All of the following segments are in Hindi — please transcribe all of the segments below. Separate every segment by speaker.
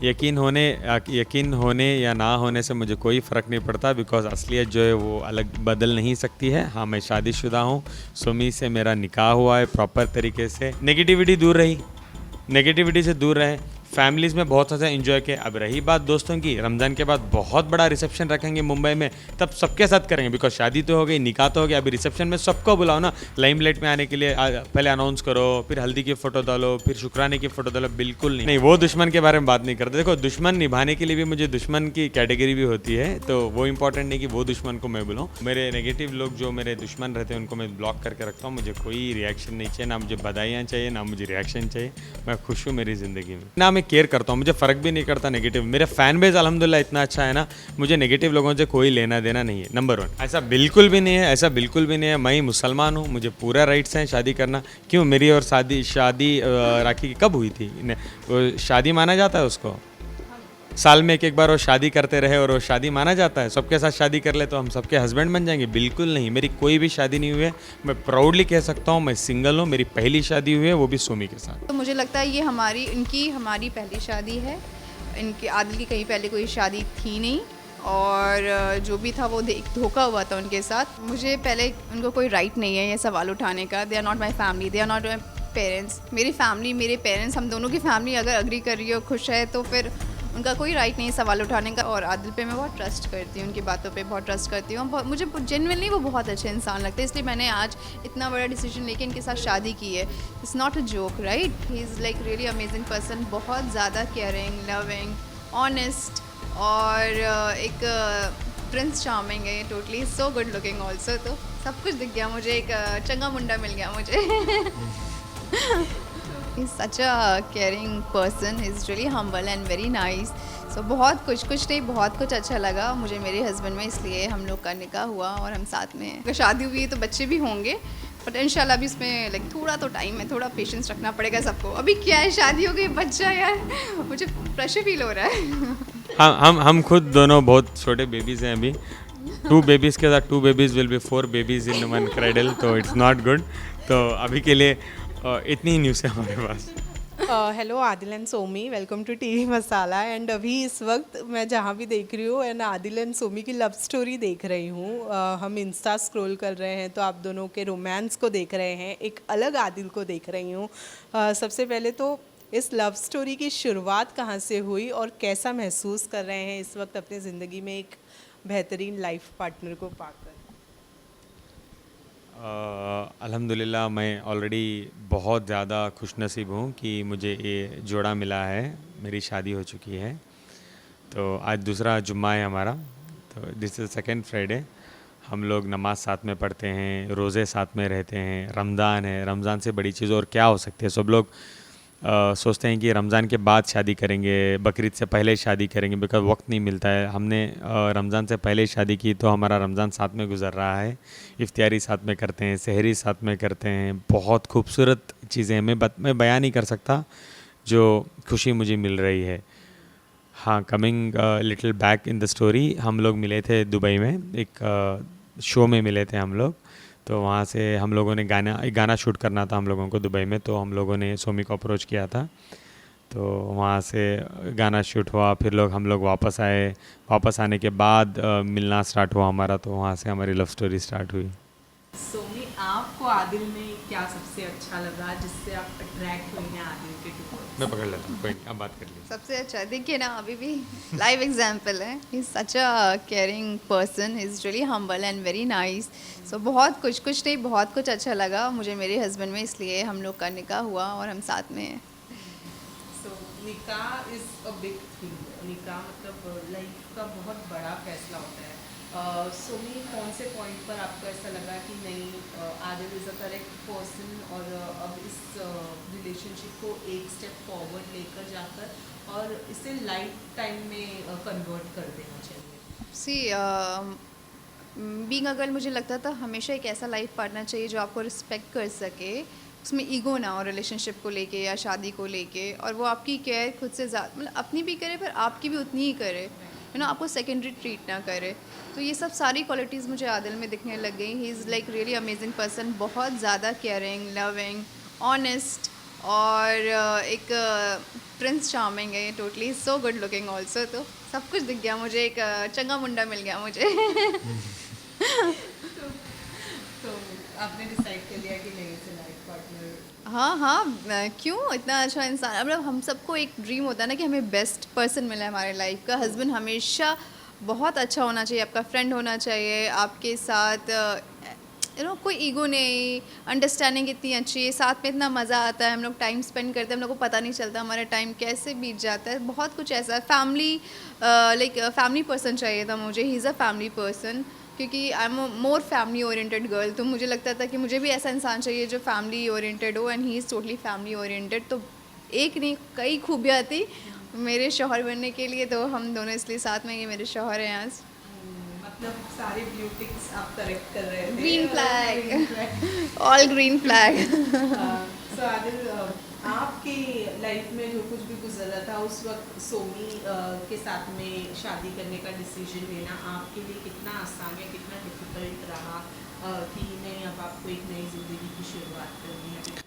Speaker 1: यकीन होने या ना होने से मुझे कोई फ़र्क नहीं पड़ता, बिकॉज़ असलियत जो है वो अलग बदल नहीं सकती है। हाँ, मैं शादीशुदा हूँ, सुमी से मेरा निकाह हुआ है प्रॉपर तरीके से। नेगेटिविटी से दूर रहें। फैमिलीज़ में बहुत ज़्यादा एंजॉय किया। अब रही बात दोस्तों की, रमज़ान के बाद बहुत बड़ा रिसेप्शन रखेंगे मुंबई में, तब सबके साथ करेंगे, बिकॉज शादी तो हो गई, निकाह तो हो गया, अभी रिसेप्शन में सबको बुलाओ ना। लाइमलाइट में आने के लिए पहले अनाउंस करो, फिर हल्दी की फ़ोटो डालो, फिर शुक्राने की फ़ोटो डालो। बिल्कुल नहीं, वो दुश्मन के बारे में बात नहीं करते। देखो, दुश्मन निभाने के लिए भी मुझे दुश्मन की कैटेगरी भी होती है, तो वो इंपॉर्टेंट नहीं कि वो दुश्मन को मैं बुलाऊँ। मेरे नेगेटिव लोग जो मेरे दुश्मन रहते हैं उनको मैं ब्लॉक करके रखता हूँ। मुझे कोई रिएक्शन नहीं चाहिए, ना मुझे बधाइयाँ चाहिए, ना मुझे रिएक्शन चाहिए। मैं खुश हूँ मेरी ज़िंदगी में, ना मैं केयर करता हूँ, मुझे फ़र्क भी नहीं करता नेगेटिव। मेरे फ़ैन बेस अल्हम्दुलिल्लाह इतना अच्छा है ना, मुझे नेगेटिव लोगों से कोई लेना देना नहीं है। नंबर 1 ऐसा बिल्कुल भी नहीं है, ऐसा बिल्कुल भी नहीं है। मैं ही मुसलमान हूँ, मुझे पूरा राइट्स हैं शादी करना। क्यों, मेरी और शादी राखी की कब हुई थी? वो शादी माना जाता है उसको? साल में एक बार वो शादी करते रहे और वो शादी माना जाता है? सबके साथ शादी कर ले तो हम सबके हस्बैंड बन जाएंगे? बिल्कुल नहीं, मेरी कोई भी शादी नहीं हुई है। मैं प्राउडली कह सकता हूँ मैं सिंगल हूँ। मेरी पहली शादी हुई है, वो भी सुमी के साथ।
Speaker 2: तो मुझे लगता है ये हमारी पहली शादी है। इनकी आदिल की कहीं पहले कोई शादी थी नहीं, और जो भी था वो एक धोखा हुआ था उनके साथ। मुझे पहले उनको कोई राइट नहीं है ये सवाल उठाने का। They are not my family, they are not my parents. मेरी फैमिली, मेरे पेरेंट्स, हम दोनों की फैमिली अगर अग्री कर रही है और खुश है तो फिर उनका कोई राइट नहीं है सवाल उठाने का। और आदिल पे मैं बहुत ट्रस्ट करती हूँ, उनकी बातों पे बहुत ट्रस्ट करती हूँ। मुझे जेन्युइनली वो बहुत अच्छे इंसान लगते हैं, इसलिए मैंने आज इतना बड़ा डिसीजन लेके इनके साथ शादी की है। It's not a joke, right? He is like really amazing person, बहुत ज़्यादा केयरिंग, लविंग, ऑनेस्ट, और एक प्रिंस चार्मिंग है totally. So good looking also. तो सब कुछ दिख गया मुझे, एक चंगा मुंडा मिल गया मुझे। He's such a caring person. He's really humble and very nice. So बहुत कुछ नहीं, बहुत कुछ अच्छा लगा मुझे मेरे हस्बैंड में, इसलिए हम लोग का निकाह हुआ और हम साथ में हैं। अगर शादी हुई तो बच्चे भी होंगे, बट इंशाल्लाह भी इसमें लाइक थोड़ा तो टाइम है, थोड़ा पेशेंस रखना पड़ेगा सबको। अभी क्या है, शादी हो गई, बच्चा यार, मुझे प्रेशर फील हो रहा है।
Speaker 1: हम खुद दोनों बहुत छोटे बेबीज़ हैं अभी। 2 बेबीज़ के साथ 2 babies will be 4 babies in 1 cradle, तो इट्स नॉट गुड। तो अभी के लिए इतनी ही न्यूज़ है हमारे पास।
Speaker 3: Hello Adil and Somi, welcome to TV Masala. And अभी इस वक्त मैं जहाँ भी देख रही हूँ एंड आदिल एंड सोमी की लव स्टोरी देख रही हूँ। हम इंस्टा स्क्रॉल कर रहे हैं तो आप दोनों के रोमांस को देख रहे हैं, एक अलग आदिल को देख रही हूँ। सबसे पहले तो इस लव स्टोरी की शुरुआत कहाँ से हुई और कैसा महसूस कर रहे हैं इस वक्त अपनी ज़िंदगी में एक बेहतरीन लाइफ पार्टनर को पाकर?
Speaker 1: अल्हम्दुलिल्लाह मैं ऑलरेडी बहुत ज़्यादा खुशनसीब हूँ कि मुझे ये जोड़ा मिला है। मेरी शादी हो चुकी है, तो आज दूसरा जुम्मा है हमारा, तो दिस इज़ सेकेंड फ्राइडे। हम लोग नमाज साथ में पढ़ते हैं, रोज़े साथ में रहते हैं। रमज़ान है, रमज़ान से बड़ी चीज़ और क्या हो सकती है। सब लोग सोचते हैं कि रमज़ान के बाद शादी करेंगे, बकरीद से पहले शादी करेंगे, बिकॉज़ वक्त नहीं मिलता है। हमने रमज़ान से पहले शादी की तो हमारा रमज़ान साथ में गुजर रहा है। इफ्तियारी साथ में करते हैं, सहरी साथ में करते हैं, बहुत खूबसूरत चीज़ें मैं बयान नहीं कर सकता जो खुशी मुझे मिल रही है। हाँ, coming little back in the story, हम लोग मिले थे दुबई में, एक शो में मिले थे हम लोग। तो वहाँ से हम लोगों ने एक गाना शूट करना था हम लोगों को दुबई में, तो हम लोगों ने सोमी को अप्रोच किया था। तो वहाँ से गाना शूट हुआ, फिर हम लोग वापस आए। वापस आने के बाद मिलना स्टार्ट हुआ हमारा, तो वहाँ से हमारी लव स्टोरी स्टार्ट हुई।
Speaker 3: सोमी, आपको आदिल में क्या सबसे अच्छा लगा जिससे आप अट्रैक्ट हुई हैं आदिल के टुवर्ड्स?
Speaker 1: मैं पकड़ लेता हूँ, कोई नहीं, अब बात कर लीजिए।
Speaker 2: सबसे अच्छा देखिए ना, अभी भी लाइव एग्जाम्पल है। He is such a caring person, he is really humble and very nice. So बहुत कुछ नहीं, बहुत कुछ अच्छा लगा मुझे मेरे हस्बैंड में, इसलिए हम लोग का निकाह हुआ और हम साथ में हैं।
Speaker 3: सो निकाह इज़ अ बिग थिंग। निकाह मतलब लाइफ का बहुत बड़ा फैसला होता है। सोमी, कौन से पॉइंट पर आपको ऐसा लगा कि नहीं, Adil is a correct person और अब इस रिलेशनशिप को एक स्टेप फॉरवर्ड लेकर जाकर और इसे लाइफ टाइम में कन्वर्ट कर देना चाहिए?
Speaker 2: सी बीइंग अ गर्ल, मुझे लगता था हमेशा एक ऐसा लाइफ पार्टनर चाहिए जो आपको रिस्पेक्ट कर सके, उसमें ईगो ना हो रिलेशनशिप को लेके या शादी को लेके, और वो आपकी केयर खुद से ज़्यादा, मतलब अपनी भी करे पर आपकी भी उतनी ही करे, आपको सेकेंडरी ट्रीट ना करे। तो ये सब सारी क्वालिटीज़ मुझे आदिल में दिखने लग गई। He is like really amazing person, बहुत ज़्यादा केयरिंग, लविंग, ऑनेस्ट, और एक प्रिंस चार्मिंग है, ये totally so good looking also. तो सब कुछ दिख गया मुझे, एक चंगा मुंडा मिल गया मुझे।
Speaker 3: तो आपने डिसाइड कर लिया कि नहीं इसे लाइफ पार्टनर।
Speaker 2: हाँ हाँ, क्यों, इतना अच्छा इंसान, मतलब हम सबको एक ड्रीम होता है ना कि हमें बेस्ट पर्सन मिला है हमारे लाइफ का। हस्बैंड हमेशा बहुत अच्छा होना चाहिए, आपका फ्रेंड होना चाहिए, आपके साथ कोई ईगो नहीं, अंडरस्टैंडिंग इतनी अच्छी है, साथ में इतना मज़ा आता है, हम लोग टाइम स्पेंड करते हैं, हम लोग को पता नहीं चलता हमारा टाइम कैसे बीत जाता है। बहुत कुछ ऐसा है, फैमिली फैमिली पर्सन चाहिए था मुझे। He is a family person, क्योंकि I am more family oriented girl. तो मुझे लगता था कि मुझे भी ऐसा इंसान चाहिए जो फैमिली ओरिएंटेड हो, and he is totally family oriented. तो एक नहीं कई खूबियाँ थी मेरे शौहर बनने के लिए, तो हम दोनों इसलिए साथ में, ये मेरे शौहर हैं आज।
Speaker 3: मतलब सारे ब्लू टिक्स आप करेक्ट कर रहे थे।
Speaker 2: Green flag,
Speaker 3: Green flag।
Speaker 2: All green flag.
Speaker 3: So Adil, आपकी लाइफ में जो कुछ भी गुजरा था उस वक्त सोमी के साथ में शादी करने का डिसीजन लेना आपके लिए कितना आसान या कितना डिफिकल्ट रहा कि नहीं अब आपको एक नई ज़िंदगी की शुरुआत करनी है?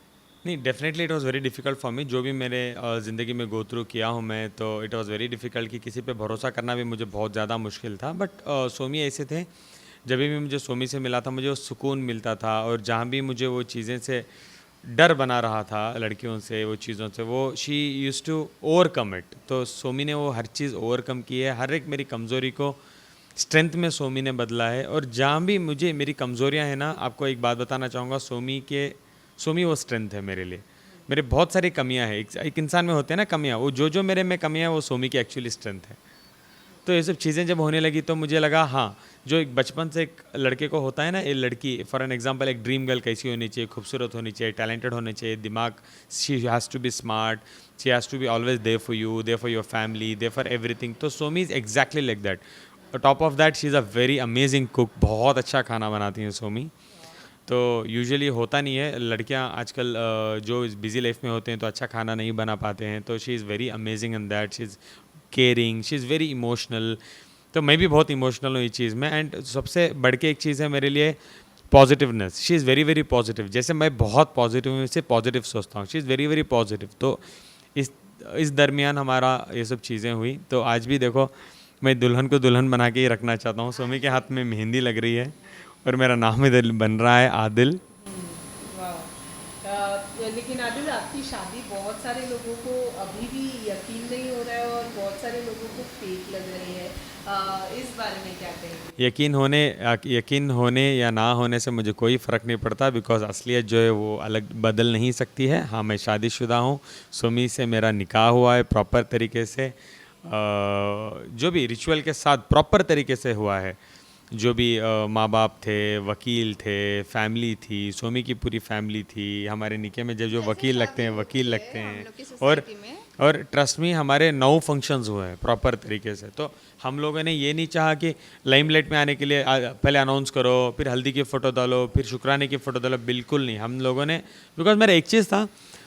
Speaker 1: नहीं, definitely it was very difficult for me. जो भी मेरे ज़िंदगी में गो थ्रू किया हूँ मैं, तो इट वाज़ वेरी डिफ़िकल्ट कि किसी पे भरोसा करना भी मुझे बहुत ज़्यादा मुश्किल था। बट सोमी ऐसे थे, जब भी मुझे सोमी से मिला था मुझे वो सुकून मिलता था, और जहाँ भी मुझे वो चीज़ें से डर बना रहा था लड़कियों से, वो चीज़ों से, वो she use to overcome it. तो सोमी ने वो हर चीज़ ओवरकम की है। हर एक मेरी कमज़ोरी को स्ट्रेंथ में सोमी ने बदला है। और जहाँ भी मुझे मेरी कमज़ोरियाँ हैं ना, आपको एक बात बताना चाहूँगा, सोमी वो स्ट्रेंथ है मेरे लिए। मेरे बहुत सारी कमियां हैं, एक इंसान में होते हैं ना कमियां, वो जो मेरे में कमियां हैं वो सोमी की एक्चुअली स्ट्रेंथ है। तो ये सब चीज़ें जब होने लगी तो मुझे लगा हाँ, जो एक बचपन से एक लड़के को होता है ना, एक लड़की फॉर एन एग्जांपल, एक ड्रीम गर्ल कैसी होनी चाहिए, खूबसूरत होनी चाहिए, टैलेंटेड होनी चाहिए, दिमाग, she has to be smart, she has to be always there for you, there for your family, there for everything. तो Somi is exactly like that. Top of that she is a very amazing cook, बहुत अच्छा खाना बनाती हैं सोमी। तो यूजुअली होता नहीं है, लड़कियां आजकल जो बिज़ी लाइफ में होते हैं तो अच्छा खाना नहीं बना पाते हैं। तो she is very amazing in that, she is caring, she is very emotional. तो मैं भी बहुत इमोशनल हूँ इस चीज़ में। एंड सबसे बढ़ के एक चीज़ है मेरे लिए, positiveness. She is very very positive. जैसे मैं बहुत पॉजिटिव हूँ, से पॉजिटिव सोचता हूँ, she is very very positive. तो इस इस दरमियान हमारा ये सब चीज़ें हुई। तो आज भी देखो, मैं दुल्हन को दुल्हन बना के ही रखना चाहता हूँ। सोमी के हाथ में मेहंदी लग रही है और मेरा नाम इधर बन रहा है आदिल।
Speaker 3: लेकिन आदिल, आपकी शादी बहुत सारे लोगों को अभी भी यकीन नहीं हो रहा है और बहुत सारे लोगों को फेक लग रही है। इस बारे में क्या कहेंगे?
Speaker 1: यकीन होने या ना होने से मुझे कोई फ़र्क नहीं पड़ता, बिकॉज असलियत जो है वो अलग बदल नहीं सकती है। हाँ, मैं शादीशुदा हूँ, सोमी से मेरा निकाह हुआ है प्रॉपर तरीके से, जो भी रिचुअल के साथ प्रॉपर तरीके से हुआ है। जो भी माँ बाप थे, वकील थे, फैमिली थी, सोमी की पूरी फैमिली थी। हमारे निकाह में जब जो वकील लगते हैं, वकील लगते
Speaker 2: हम
Speaker 1: हैं।
Speaker 2: लोग की
Speaker 1: और
Speaker 2: सोसाइटी में
Speaker 1: और ट्रस्ट मी, हमारे 9 फंक्शंस हुए हैं प्रॉपर तरीके से। तो हम लोगों ने ये नहीं चाहा कि लाइमलाइट में आने के लिए पहले अनाउंस करो, फिर हल्दी की फ़ोटो डालो, फिर शुक्राने की फ़ोटो डालो, बिल्कुल नहीं। हम लोगों ने, बिकॉज मेरा एक चीज़ था,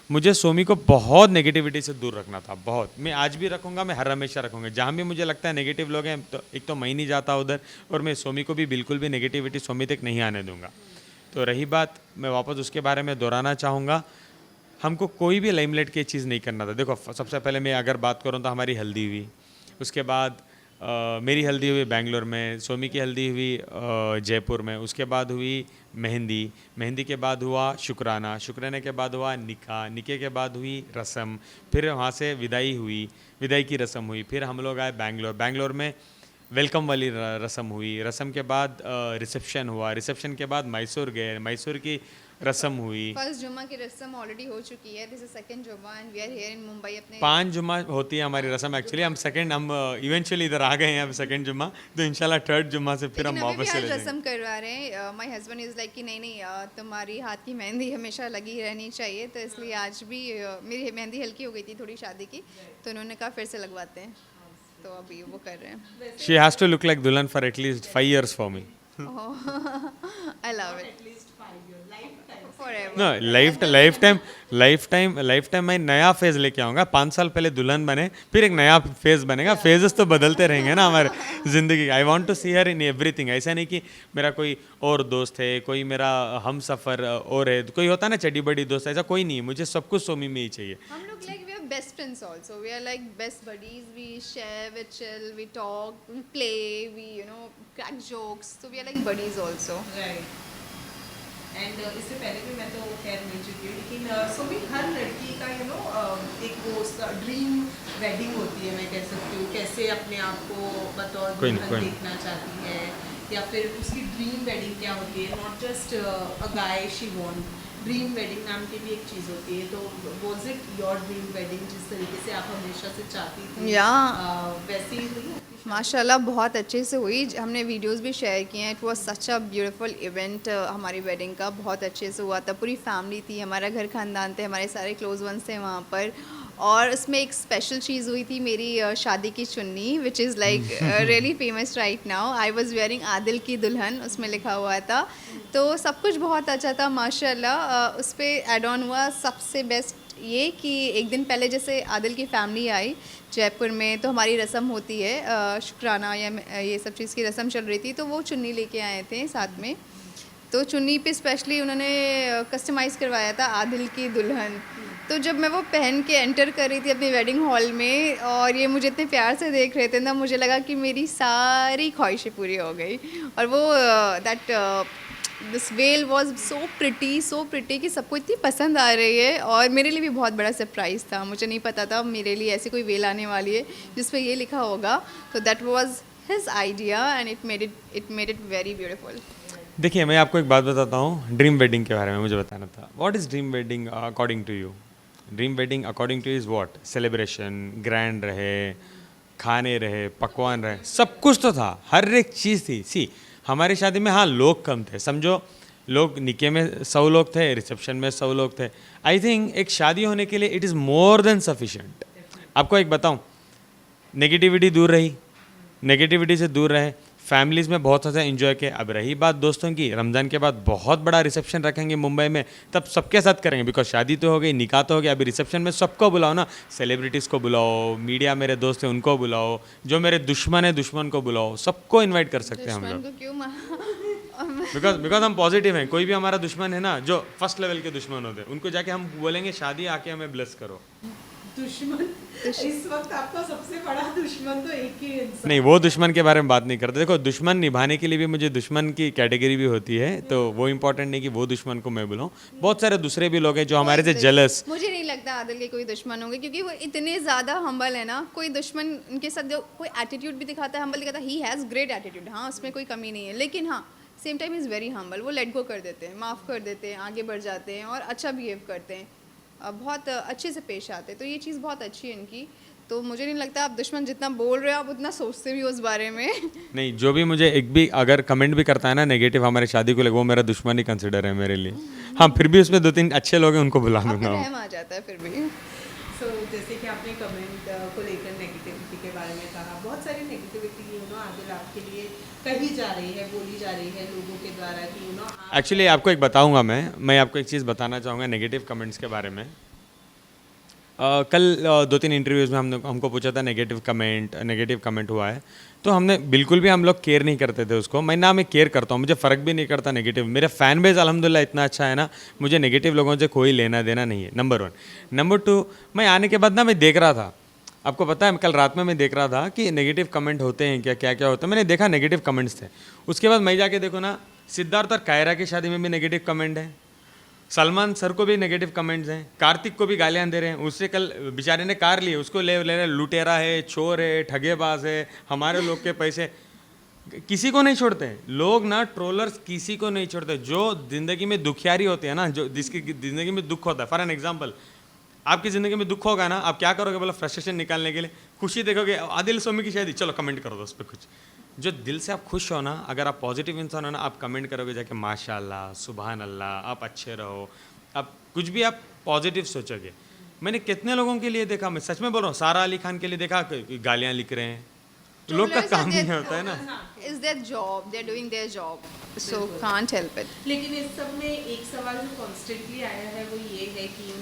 Speaker 1: मुझे सोमी को बहुत नेगेटिविटी से दूर रखना था, बहुत। मैं आज भी रखूँगा, मैं हर हमेशा रखूँगा। जहाँ भी मुझे लगता है नेगेटिव लोग हैं, तो एक तो मैं ही नहीं जाता उधर, और मैं सोमी को भी बिल्कुल भी नेगेटिविटी सोमी तक नहीं आने दूंगा। तो रही बात, मैं वापस उसके बारे में दोहराना चाहूँगा, हमको कोई भी लाइमलाइट की चीज़ नहीं करना था। देखो, सबसे पहले मैं अगर बात करूँ तो हमारी हल्दी हुई, उसके बाद मेरी हल्दी हुई बेंगलोर में, सोमी की हल्दी हुई जयपुर में, उसके बाद हुई मेहंदी, मेहंदी के बाद हुआ शुक्राना, शुक्राने के बाद हुआ निकाह, निकाह के बाद हुई रस्म, फिर वहाँ से विदाई हुई, विदाई की रस्म हुई, फिर हम लोग आए बेंगलोर, बेंगलोर में वेलकम वाली रस्म हुई, रस्म के बाद रिसेप्शन हुआ, रिसेप्शन के बाद मैसूर गए, मैसूर की रस्म हुई।
Speaker 2: फर्स्ट जुम्मा की रस्म ऑलरेडी हो चुकी है, दिस इज सेकंड जुम्मा and we are here in Mumbai अपने
Speaker 1: 5 जुम्मा होती है हमारी रस्म एक्चुअली। हम इवेंचुअली इधर आ गए हैं अब सेकंड जुम्मा, तो इंशाल्लाह थर्ड जुम्मा से फिर हम
Speaker 2: लेकिन अभी भी
Speaker 1: वापस
Speaker 2: आज
Speaker 1: चले जाएंगे।
Speaker 2: रस्म करवा रहे हैं। माय हस्बैंड इज़ लाइक कि नहीं नहीं, तुम्हारी हाथ की मेहंदी हमेशा लगी रहनी चाहिए, तो इसलिए आज भी मेरी मेहंदी हल्की हो गई थी थोड़ी शादी की, तो उन्होंने कहा फिर से लगवाते हैं, तो अभी वो कर रहे हैं।
Speaker 1: She has to look like दुल्हन for at least 5 years for me.
Speaker 2: I love it.
Speaker 3: At least
Speaker 2: Forever.
Speaker 1: No lifetime मैं नया फेज लेके आऊँगा. 5 साल पहले दुल्हन बने, फिर एक नया फेज बनेगा. फेजेस तो बदलते रहेंगे ना हमारे ज़िंदगी. I want to see her in everything. ऐसा नहीं कि मेरा कोई और दोस्त है, कोई मेरा हम सफ़र और है, कोई होता है ना चड्डी बड़ी दोस्त, ऐसा कोई नहीं है. मुझे सब कुछ सोमी में ही चाहिए.
Speaker 2: हम लोग like we are best friends also. We are like best buddies. We share, we chill, we talk, we play, we crack jokes. So we are like buddies also.
Speaker 3: Right. And इससे पहले भी मैं तो खैर मिल चुकी हूँ, लेकिन सुमी हर लड़की का एक वो ड्रीम वेडिंग होती है, मैं कह सकती हूँ. कैसे अपने आप को बतौर
Speaker 1: कोई नहीं,
Speaker 3: दुल्हन
Speaker 1: कोई नहीं.
Speaker 3: देखना चाहती है, या फिर उसकी ड्रीम वेडिंग क्या होती है. Not just a guy she want, dream wedding नाम की भी एक चीज़ होती है. तो was it your dream wedding जिस तरीके से आप हमेशा से चाहती थी? वैसे ही हुई आपकी शादी?
Speaker 2: माशाल्लाह बहुत अच्छे से हुई. हमने वीडियोस भी शेयर किए हैं. It was such a beautiful event. हमारी वेडिंग का बहुत अच्छे से हुआ था. पूरी फैमिली थी, हमारा घर खानदान थे, हमारे सारे क्लोज वंस थे वहाँ पर. और उसमें एक स्पेशल चीज़ हुई थी, मेरी शादी की चुन्नी, which is like really famous right now. I was wearing Adil की दुल्हन, उसमें लिखा हुआ था. तो सब कुछ बहुत अच्छा था माशाल्लाह. उस पर एड ऑन हुआ सबसे बेस्ट ये कि एक दिन पहले जैसे आदिल की फैमिली आई जयपुर में, तो हमारी रस्म होती है शुक्राना या ये सब चीज़ की रस्म चल रही थी. तो वो चुन्नी लेके आए थे साथ में. तो चुन्नी पे स्पेशली उन्होंने कस्टमाइज़ करवाया था आदिल की दुल्हन. तो जब मैं वो पहन के एंटर कर रही थी अपनी वेडिंग हॉल में और ये मुझे इतने प्यार से देख रहे थे ना, मुझे लगा कि मेरी सारी ख्वाहिशें पूरी हो गई. और वो that this well was so pretty कि सबको इतनी पसंद आ रही है. और मेरे लिए भी बहुत बड़ा सरप्राइज़ था. मुझे नहीं पता था मेरे लिए ऐसी कोई वेल आने वाली है जिस पे ये लिखा होगा. तो that was his idea and it made it very beautiful.
Speaker 1: देखिए, मैं आपको एक बात बताता हूँ ड्रीम वेडिंग के बारे में. मुझे बताना था, what is dream wedding according to you? Dream wedding according to is what? Celebration grand रहे, खाने रहे, पकवान रहे, सब कुछ तो था, हर एक चीज़ थी. सी हमारी शादी में हाँ लोग कम थे. समझो लोग निके में 100 लोग थे, रिसेप्शन में 100 लोग थे. आई थिंक एक शादी होने के लिए it is more than sufficient. आपको एक बताऊँ, नेगेटिविटी दूर रही, नेगेटिविटी से दूर रहे, फैमिलीज़ में बहुत ज़्यादा एंजॉय किया. अब रही बात दोस्तों की, रमज़ान के बाद बहुत बड़ा रिसेप्शन रखेंगे मुंबई में, तब सबके साथ करेंगे. बिकॉज शादी तो हो गई, निकाह तो हो गया, अभी रिसेप्शन में सबको बुलाओ ना. सेलिब्रिटीज़ को बुलाओ, मीडिया मेरे दोस्त हैं उनको बुलाओ, जो मेरे दुश्मन है दुश्मन को बुलाओ, सबको इन्वाइट कर सकते हैं हम लोग.
Speaker 2: दुश्मन को क्यों
Speaker 1: बिकॉज हम पॉजिटिव हैं. कोई भी हमारा दुश्मन है ना, जो फर्स्ट लेवल के दुश्मन होते हैं, उनको जाके हम बोलेंगे शादी आके हमें ब्लेस करो.
Speaker 3: दुश्मन इस वक्त आपका सबसे बड़ा दुश्मन तो एक ही इंसान.
Speaker 1: नहीं, वो दुश्मन के बारे में बात नहीं करते. देखो, दुश्मन निभाने के लिए भी मुझे दुश्मन की कैटेगरी भी होती है, तो वो इम्पोर्टेंट नहीं कि वो दुश्मन को मैं बुलाऊं. बहुत सारे दूसरे भी लोग हैं जो हमारे से जेलस.
Speaker 2: मुझे नहीं लगता आदिल के कोई दुश्मन होंगे, क्योंकि वो इतने ज़्यादा हम्बल है ना. कोई दुश्मन उनके साथ जो कोई एटीट्यूड भी दिखाता है, हम्बल दिखाता है, ही हैज़ ग्रेट एटीट्यूड, हाँ उसमें कोई कमी नहीं है. लेकिन हाँ same time is very humble. वो लेट गो कर देते हैं, माफ़ कर देते हैं, आगे बढ़ जाते हैं और अच्छा बिहेव करते हैं, बहुत अच्छे से पेश आते हैं. तो ये चीज़ बहुत अच्छी है इनकी. तो मुझे नहीं लगता आप दुश्मन जितना बोल रहे हो आप उतना सोचते भी हो उस बारे में.
Speaker 1: नहीं, जो भी मुझे एक भी अगर कमेंट भी करता है ना नेगेटिव हमारी शादी को लेकर, वो मेरा दुश्मन ही कंसिडर है मेरे लिए. हाँ, फिर भी उसमें 2-3 अच्छे लोग हैं, उनको बुला
Speaker 2: आपको
Speaker 1: लूँगा.
Speaker 2: रहम आ जाता है फिर भी.
Speaker 3: सो जैसे कि आपने कमेंट को लेकर नेगेटिविटी के बारे में कहा, बहुत सारी नेगेटिविटी आदिल आपके लिए कही जा रही है, बोली जा रही है लोगों के द्वारा कि
Speaker 1: एक्चुअली आपको एक बताऊंगा, मैं आपको एक चीज़ बताना चाहूँगा नेगेटिव कमेंट्स के बारे में. कल 2-3 इंटरव्यूज़ में हमको पूछा था नेगेटिव कमेंट हुआ है, तो हमने बिल्कुल भी हम लोग केयर नहीं करते थे उसको. मैं केयर करता हूँ, मुझे फ़र्क भी नहीं करता नेगेटिव. मेरे फ़ैन बेस अल्हम्दुलिल्लाह इतना अच्छा है ना, मुझे नेगेटिव लोगों से कोई लेना देना नहीं है. नंबर 1. नंबर 2, मैं आने के बाद ना मैं देख रहा था, आपको पता है कल रात में मैं देख रहा था कि नेगेटिव कमेंट होते हैं क्या क्या होता है. मैंने देखा नेगेटिव कमेंट्स थे. उसके बाद मैं जाके देखो ना, सिद्धार्थ और कायरा की शादी में भी नेगेटिव कमेंट है, सलमान सर को भी नेगेटिव कमेंट्स हैं, कार्तिक को भी गालियाँ दे रहे हैं. उससे कल बेचारे ने कार ली, उसको ले रहे लुटेरा है, चोर है, ठगेबाज है, हमारे लोग के पैसे. किसी को नहीं छोड़ते हैं लोग ना, ट्रोलर्स किसी को नहीं छोड़ते. जो ज़िंदगी में दुखियारी होती है ना, जो जिसकी ज़िंदगी में दुख होता है, फॉर एन एग्जाम्पल आपकी ज़िंदगी में दुख होगा ना, आप क्या करोगे बोला, फ्रस्ट्रेशन निकालने के लिए खुशी देखोगे, आदिल सोमी की शादी, चलो कमेंट करो दो उस पर कुछ. जो दिल से आप खुश हो ना, अगर आप पॉजिटिव इंसान हो ना, आप कमेंट करोगे जाके माशाल्लाह, सुभान अल्लाह, आप अच्छे रहो, आप कुछ भी आप पॉजिटिव सोचोगे. मैंने कितने लोगों के लिए देखा, मैं सच में बोल रहा हूँ, सारा अली खान के लिए देखा गालियाँ लिख रहे हैं, लोग का काम ही होता है ना।
Speaker 2: Is their job, they're doing their job, so can't help it.
Speaker 3: लेकिन इस सब में एक सवाल जो कॉन्स्टेंटली आया है वो ये है कि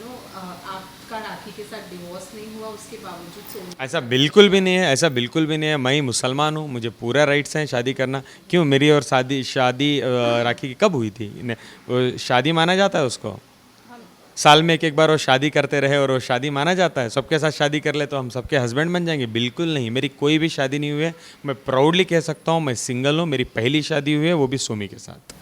Speaker 3: आपका राखी के साथ डिवोर्स नहीं हुआ, उसके बावजूद सोमी
Speaker 1: ऐसा बिल्कुल भी नहीं है, ऐसा बिल्कुल भी नहीं है। मैं ही मुसलमान हूँ, मुझे पूरा राइट्स हैं शादी करना। क्यों, मेरी और शादी राखी की कब हुई थी? वो शादी माना जाता है उसको? साल में एक बार वो शादी करते रहे और वो शादी माना जाता है? सबके साथ शादी कर ले तो हम सबके हस्बैंड बन जाएंगे? बिल्कुल नहीं, मेरी कोई भी शादी नहीं हुई है। मैं प्राउडली कह सकता हूँ मैं सिंगल हूँ। मेरी पहली शादी हुई है, वो भी सोमी के साथ।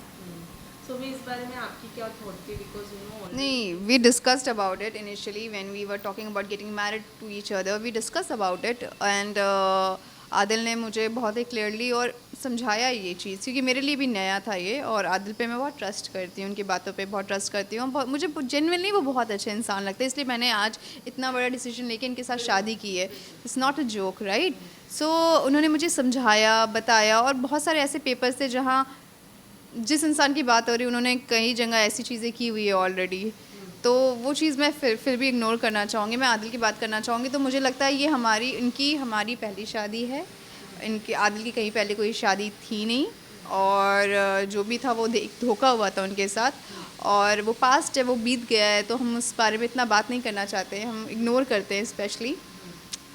Speaker 3: सोमी इस बारे में आपकी क्या थॉट थी? बिकॉज
Speaker 2: नहीं, we discussed about it initially when we were talking about getting married to each other. We discussed about it and Adil ने मुझे बहुत ही क्लियरली और समझाया ये चीज़, क्योंकि मेरे लिए भी नया था ये। और आदिल पे मैं बहुत ट्रस्ट करती हूँ, उनकी बातों पे बहुत ट्रस्ट करती हूँ। मुझे जेन्युइनली वो बहुत अच्छे इंसान लगते हैं, इसलिए मैंने आज इतना बड़ा डिसीजन लेके इनके साथ शादी की है। It's not a joke, right? So उन्होंने मुझे समझाया, बताया, और बहुत सारे ऐसे पेपर्स थे जहाँ जिस इंसान की बात हो रही उन्होंने कई जगह ऐसी चीज़ें की हुई है ऑलरेडी, तो वो चीज़ मैं फिर भी इग्नोर करना चाहूँगी। मैं आदिल की बात करना चाहूँगी। तो मुझे लगता है ये हमारी पहली शादी है। इनकी आदिल की कहीं पहले कोई शादी थी नहीं, और जो भी था वो धोखा हुआ था उनके साथ, और वो पास्ट है, वो बीत गया है। तो हम उस बारे में इतना बात नहीं करना चाहते हैं, हम इग्नोर करते हैं specially.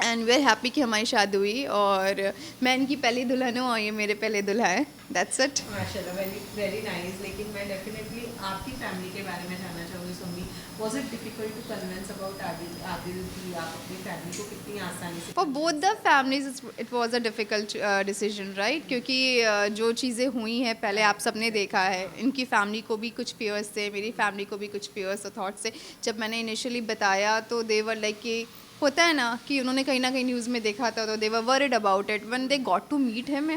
Speaker 2: And we are happy कि हमारी शादी हुई, और मैं इनकी पहली दुल्हन हूँ और ये मेरे पहले दूल्हा है। That's it.
Speaker 3: माशाल्लाह, वेरी वेरी नाइस। लेकिन मैं डेफिनेटली आपकी फैमिली के बारे में जानना चाहूँगी Somi. Was it difficult to convince about Adil कि आप अपनी फैमिली को कितनी आसानी से?
Speaker 2: For both the families it was a difficult decision, right? क्योंकि जो चीज़ें हुई हैं पहले आप सबने देखा है। इनकी फैमिली को भी कुछ फियर्स थे, मेरी फैमिली को भी कुछ फियर्स और थॉट्स थे। जब मैंने इनिशियली बताया तो दे वर लाइक कि होता है ना कि उन्होंने कहीं ना कहीं न्यूज़ में देखा था, तो they were worried about it. When they got to meet him,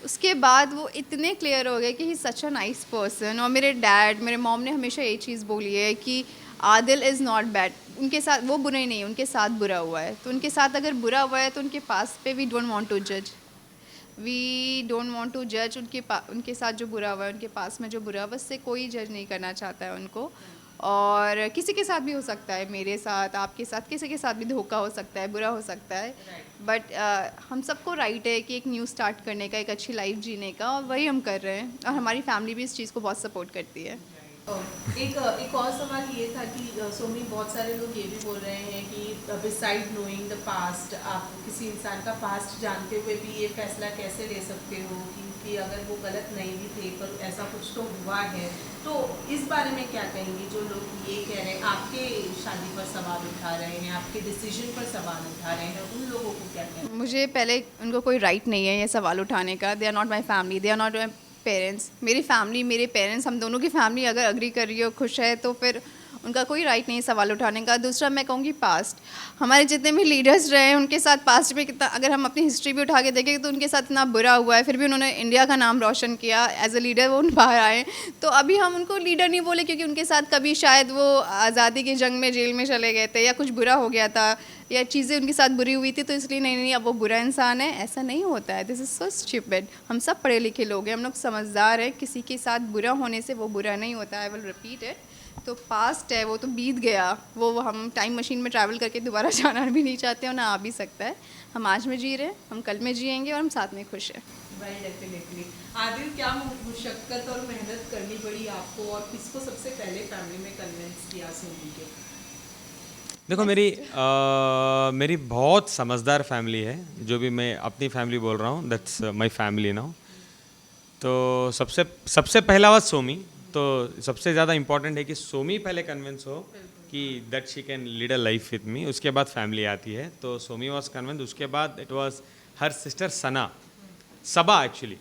Speaker 2: उसके बाद वो इतने क्लियर हो गए कि ही सच अ नाइस पर्सन। और मेरे डैड, मेरे मॉम ने हमेशा ये चीज़ बोली है कि आदिल इज़ नॉट बैड, उनके साथ वो बुरा ही नहीं है, उनके साथ बुरा हुआ है। तो उनके साथ अगर बुरा हुआ है तो उनके पास पे वी डोंट वांट टू जज उनके साथ जो बुरा हुआ है, उनके पास में जो बुरा हुआ है, उससे कोई जज नहीं करना चाहता है उनको। और किसी के साथ भी हो सकता है, मेरे साथ, आपके साथ, किसी के साथ भी धोखा हो सकता है, बुरा हो सकता है। बट हम सबको राइट है कि एक न्यू स्टार्ट करने का, एक अच्छी लाइफ जीने का, और वही हम कर रहे हैं। और हमारी फैमिली भी इस चीज़ को बहुत सपोर्ट करती है।
Speaker 3: एक और सवाल ये था कि सोमी, बहुत सारे लोग ये भी बोल रहे हैं कि बिसाइड नोइंग द पास्ट, आप किसी इंसान का पास्ट जानते हुए भी ये फैसला कैसे ले सकते हो कि अगर वो गलत नहीं भी थे पर ऐसा कुछ तो हुआ है। तो इस बारे में क्या कहेंगे जो लोग ये कह रहे हैं, आपके शादी पर सवाल उठा रहे हैं, आपके डिसीजन पर सवाल उठा रहे हैं, उन लोगों को क्या कहना?
Speaker 2: मुझे पहले उनको कोई राइट नहीं है ये सवाल उठाने का। They are not my family, they are not my parents. मेरी फैमिली, मेरे पेरेंट्स, हम दोनों की फैमिली अगर अग्री कर रही है, खुश है, तो फिर उनका कोई राइट नहीं है सवाल उठाने का। दूसरा मैं कहूँगी पास्ट, हमारे जितने भी लीडर्स रहे हैं उनके साथ पास्ट में कितना, अगर हम अपनी हिस्ट्री भी उठा के देखें तो उनके साथ इतना बुरा हुआ है, फिर भी उन्होंने इंडिया का नाम रोशन किया एज अ लीडर, वो बाहर आए। तो अभी हम उनको लीडर नहीं बोले क्योंकि उनके साथ कभी शायद वो आज़ादी की जंग में जेल में चले गए थे, या कुछ बुरा हो गया था, या चीज़ें उनके साथ बुरी हुई थी, तो इसलिए नहीं अब वो बुरा इंसान है। ऐसा नहीं होता है। This is so stupid. हम सब पढ़े लिखे लोग हैं, हम लोग समझदार हैं। किसी के साथ बुरा होने से वो बुरा नहीं होता है। I will repeat it. तो पास्ट है, वो तो बीत गया, वो हम टाइम मशीन में ट्रैवल करके दोबारा जाना भी नहीं चाहते, और ना आ भी सकता है। हम आज में जी रहे हैं, हम कल में जिएंगे, और हम साथ में खुश हैं।
Speaker 3: Very definitely. आदिल, क्या मुशक्कत और मेहनत करनी पड़ी आपको, और किसको सबसे पहले फैमिली में कन्विंस किया सोमी के?
Speaker 1: देखो, मेरी बहुत समझदार फैमिली है। जो भी मैं अपनी फैमिली बोल रहा हूँ, दैट्स माय फैमिली नाउ। तो सबसे पहला बात सोमी। तो सबसे ज़्यादा इम्पॉर्टेंट है कि सोमी पहले कन्विंस हो कि that she can lead a life with me, उसके बाद फैमिली आती है। तो सोमी वॉज कन्विंस, उसके बाद it was her sister Saba actually.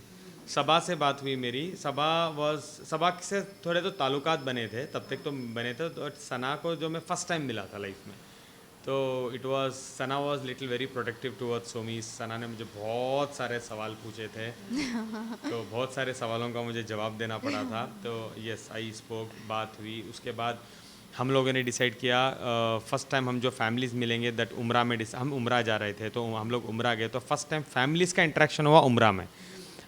Speaker 1: Saba से बात हुई मेरी। सबा से थोड़े तो ताल्लुकात बने थे, तब तक तो बने थे। तो सना को जो मैं फर्स्ट टाइम मिला था लाइफ में, तो Sana was little very protective towards Somi. Sana ने मुझे बहुत सारे सवाल पूछे थे, तो बहुत सारे सवालों का मुझे जवाब देना पड़ा था। तो यस, आई स्पोक, बात हुई। उसके बाद हम लोगों ने डिसाइड किया, फर्स्ट टाइम हम जो फैमिलीज़ मिलेंगे दैट उम्रा में, हम उम्रा जा रहे थे, तो हम लोग उम्रा गए, तो फर्स्ट टाइम फैमिलीज़ का इंटरेक्शन हुआ उम्रा में।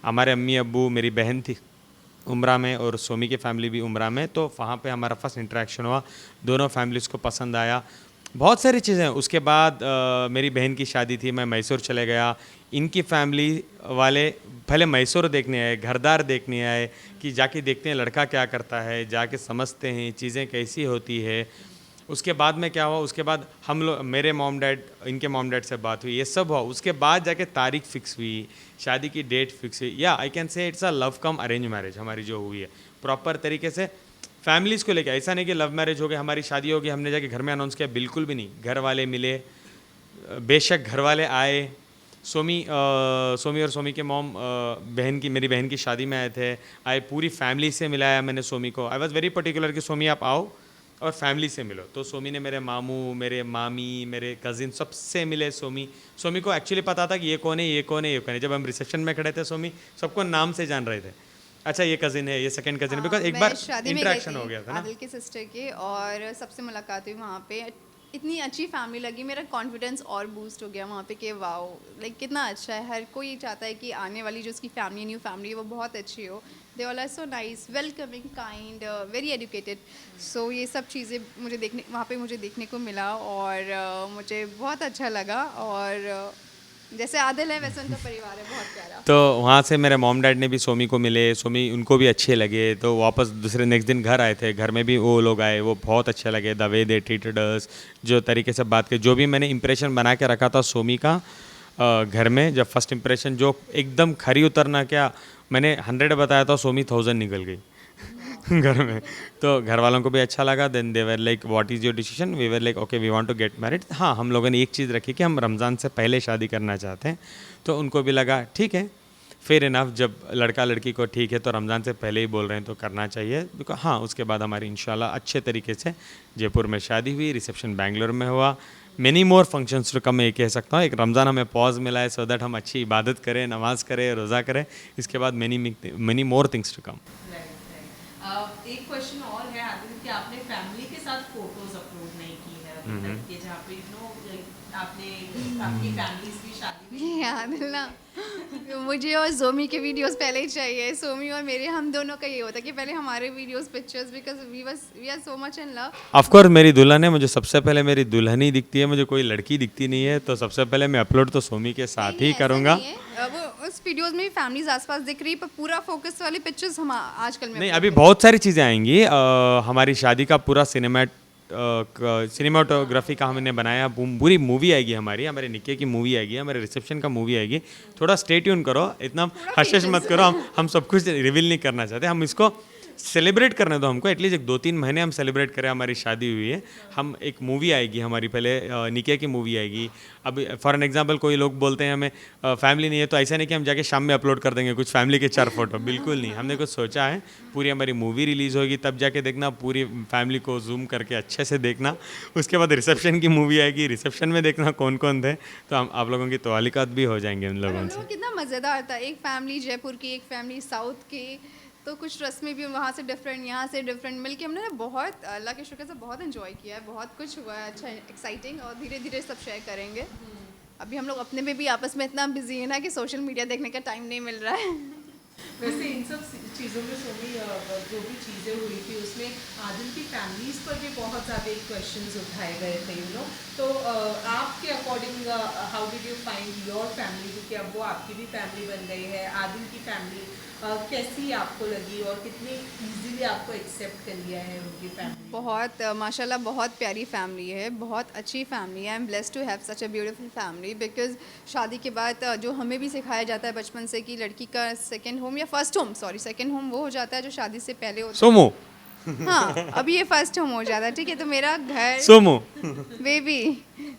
Speaker 1: हमारे अम्मी अब्बू, मेरी बहन थी उम्रा में, और सोमी की फैमिली भी उम्रा में। तो वहाँ पे हमारा फर्स्ट इंटरेक्शन हुआ, दोनों फैमिलीज़ को पसंद आया। बहुत सारी चीज़ें। उसके बाद मेरी बहन की शादी थी, मैं मैसूर चले गया। इनकी फैमिली वाले पहले मैसूर देखने आए, घरदार देखने आए कि जाके देखते हैं लड़का क्या करता है, जाके समझते हैं चीज़ें कैसी होती है। उसके बाद में क्या हुआ, उसके बाद हम लोग, मेरे मॉम डैड, इनके मॉम डैड से बात हुई, ये सब हुआ। उसके बाद जाके तारीख फिक्स हुई, शादी की डेट फिक्स हुई। या I can say it's a love come arrange marriage हमारी जो हुई है, प्रॉपर तरीके से फैमिलीज़ को लेके। ऐसा नहीं कि लव मैरिज हो गई, हमारी शादी हो गई, हमने जाके घर में अनाउंस किया, बिल्कुल भी नहीं। घर वाले मिले, बेशक घर वाले आए। सोमी और सोमी के मॉम, बहन की, मेरी बहन की शादी में आए थे, आए, पूरी फैमिली से मिलाया मैंने सोमी को। आई वॉज वेरी पर्टिकुलर कि सोमी आप आओ और फैमिली से मिलो। तो सोमी ने मेरे मामू, मेरे मामी, मेरे कज़िन सबसे मिले। सोमी को एक्चुअली पता था कि ये कौन है, ये कौन है, ये कौन है। जब हम रिसेप्शन में खड़े थे, सोमी सबको नाम से जान रहे थे। अच्छा ये कज़िन है, ये सेकंड कज़िन है, बिकॉज एक बार इंटरेक्शन हो गया था ना।
Speaker 2: आदिल की सिस्टर के, और सबसे मुलाकात हुई वहाँ पे। इतनी अच्छी फैमिली लगी, मेरा कॉन्फिडेंस और बूस्ट हो गया वहाँ पे कि वाओ, लाइक कितना अच्छा है। हर कोई चाहता है कि आने वाली जो उसकी फैमिली, न्यू फैमिली, वो बहुत अच्छी हो। They all are so nice, welcoming, kind, very educated. So ये सब चीज़ें मुझे देखने, वहाँ पे मुझे देखने को मिला, और मुझे बहुत अच्छा लगा। और जैसे आदिल है वैसे उनका परिवार है बहुत प्यारा।
Speaker 1: तो वहाँ से मेरे मॉम डैड ने भी सोमी को मिले, सोमी उनको भी अच्छे लगे। तो वापस दूसरे नेक्स्ट दिन घर आए थे, घर में भी वो लोग आए, वो बहुत अच्छे लगे। द वे दे ट्रीटेड अस, जो तरीके से बात की, जो भी मैंने इंप्रेशन बना के रखा था सोमी का घर में, जब फर्स्ट इंप्रेशन जो एकदम खरी उतरना, क्या मैंने 100 बताया था, सोमी 1000 निकल गई घर में। तो घर वालों को भी अच्छा लगा। Then they were like what is your decision, we were like okay we want to get married. हाँ, हम लोगों ने एक चीज़ रखी कि हम रमज़ान से पहले शादी करना चाहते हैं। तो उनको भी लगा ठीक है, फेयर इनफ, जब लड़का लड़की को ठीक है तो रमज़ान से पहले ही बोल रहे हैं तो करना चाहिए। बिकॉज हाँ, उसके बाद हमारी इंशाल्लाह अच्छे तरीके से जयपुर में शादी हुई, रिसेप्शन बेंगलोर में हुआ। Many more functions to come, मैं ये कह सकता हूँ। एक रमज़ान हमें पॉज मिला है सो दैट हम अच्छी इबादत करें, नमाज़ करें, रोज़ा करें। इसके बाद many more things to come.
Speaker 3: एक क्वेश्चन और है आदिल, कि आपने फैमिली के साथ फोटोज अपलोड नहीं की है अभी तक के, जहाँ पे आपने आपकी फैमिलीज की शादी भी।
Speaker 2: आदिल ना, मुझे और जोमी के वीडियोस पहले ही चाहिए। सोमी और मेरे, हम दोनों का ये होता है कि पहले हमारे videos, pictures, because we are so much in love.
Speaker 1: Of course मेरी दुल्हन है, मुझे सबसे पहले मेरी दुल्हन ही दिखती है, मुझे कोई लड़की दिखती नहीं है। तो सबसे पहले मैं अपलोड तो सोमी के साथ ही करूँगा।
Speaker 2: वो उस वीडियोस में फैमिलीज आसपास दिख रही, पर पूरा फोकस वाली पिक्चर्स हम आजकल में
Speaker 1: नहीं, अभी बहुत सारी चीज़ें आएंगी। हमारी शादी का पूरा सिनेमाटोग्राफी का हमने बनाया, पूरी मूवी आएगी हमारे निक्के की मूवी आएगी, हमारे रिसेप्शन का मूवी आएगी। थोड़ा स्टे ट्यून करो, इतना हशश मत करो। हम सब कुछ रिवील नहीं करना चाहते, हम इसको सेलिब्रेट करने दो हमको। एटलीस्ट एक 2-3 महीने हम सेलिब्रेट करें, हमारी शादी हुई है। हम एक मूवी आएगी हमारी, पहले निके की मूवी आएगी। अब फॉर एन एग्जांपल कोई लोग बोलते हैं हमें फैमिली नहीं है, तो ऐसा नहीं कि हम जाके शाम में अपलोड कर देंगे कुछ फैमिली के 4 फोटो, बिल्कुल नहीं। हमने कुछ सोचा है, पूरी हमारी मूवी रिलीज़ होगी तब जाके देखना, पूरी फैमिली को जूम करके अच्छे से देखना। उसके बाद रिसेप्शन की मूवी आएगी, रिसेप्शन में देखना कौन कौन थे, तो हम आप लोगों की तवालिकात भी हो जाएंगे उन लोगों से।
Speaker 2: कितना मज़ेदार था, एक फैमिली जयपुर की, एक फैमिली साउथ की, तो कुछ रस्में भी वहाँ से डिफरेंट, यहाँ से डिफरेंट मिलके हमने ना बहुत, अल्लाह के शुक्र से बहुत एंजॉय किया है। बहुत कुछ हुआ है अच्छा, एक्साइटिंग, और धीरे धीरे सब शेयर करेंगे। अभी हम लोग अपने में भी आपस में इतना बिजी है ना कि सोशल मीडिया देखने का टाइम नहीं मिल रहा है।
Speaker 3: वैसे इन सब चीज़ों में सोमी, जो भी चीज़ें हुई थी उसमें आदिल की फैमिलीज़ पर भी बहुत ज़्यादा क्वेश्चंस उठाए गए थे, तो आपके according how did you find your family, क्योंकि अब वो आपकी भी फैमिली बन गई है। आदिल की फैमिली कैसी आपको लगी, और कितनी इजीली आपको एक्सेप्ट कर लिया है उनकी फैमिली?
Speaker 2: बहुत माशाल्लाह, बहुत प्यारी फैमिली है, बहुत अच्छी फैमिली है। I am blessed to have such a beautiful family, because शादी के बाद जो हमें भी सिखाया जाता है बचपन से कि लड़की का सेकंड होम, या first home, sorry second home वो हो जाता है जो शादी से पहले होता है।
Speaker 1: सोमो,
Speaker 2: हाँ, अभी ये फर्स्ट होम हो जाता है, ठीक है। तो मेरा घर,
Speaker 1: सोमो
Speaker 2: बेबी,